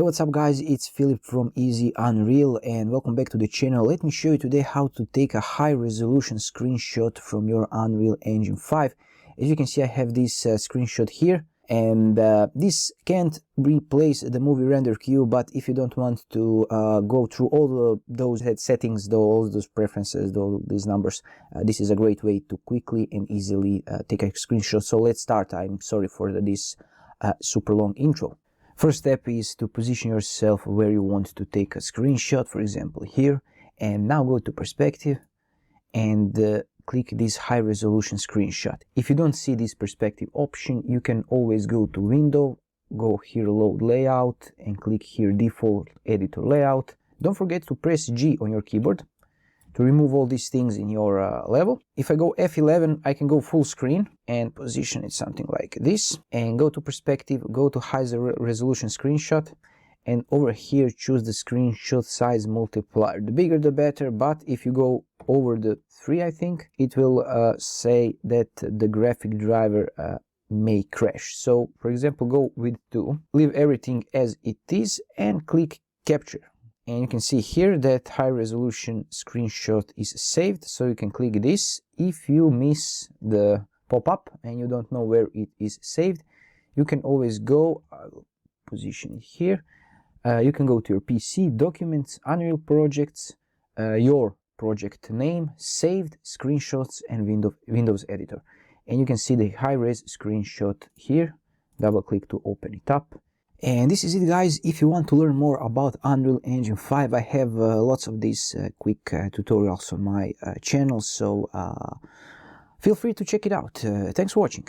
Hey, what's up guys, it's Philip from Easy Unreal and welcome back to the channel. Let me show you today how to take a high resolution screenshot from your Unreal Engine 5. As you can see, I have this screenshot here, and this can't replace the movie render queue, but if you don't want to go through all those settings, all those preferences, all these numbers, this is a great way to quickly and easily take a screenshot. So let's start. I'm sorry for this super long intro. First step is to position yourself where you want to take a screenshot, for example here, and now go to perspective and click this high resolution screenshot. If you don't see this perspective option, you can always go to window, go here load layout and click here default editor layout. Don't forget to press G on your keyboard to remove all these things in your level. If I go F11, I can go full screen and position it something like this, and go to perspective, go to high resolution screenshot, and over here choose the screenshot size multiplier. The bigger the better, but if you go over the 3, I think it will say that the graphic driver may crash. So for example, go with 2, leave everything as it is and click capture. And you can see here that high resolution screenshot is saved, so you can click this. If you miss the pop-up and you don't know where it is saved, you can always go, I'll position it here, you can go to your PC, Documents, Unreal Projects, your project name, Saved, Screenshots, and Windows Editor. And you can see the high-res screenshot here. Double click to open it up. And this is it guys. If you want to learn more about Unreal Engine 5, I have lots of these quick tutorials on my channel, so feel free to check it out. Thanks for watching.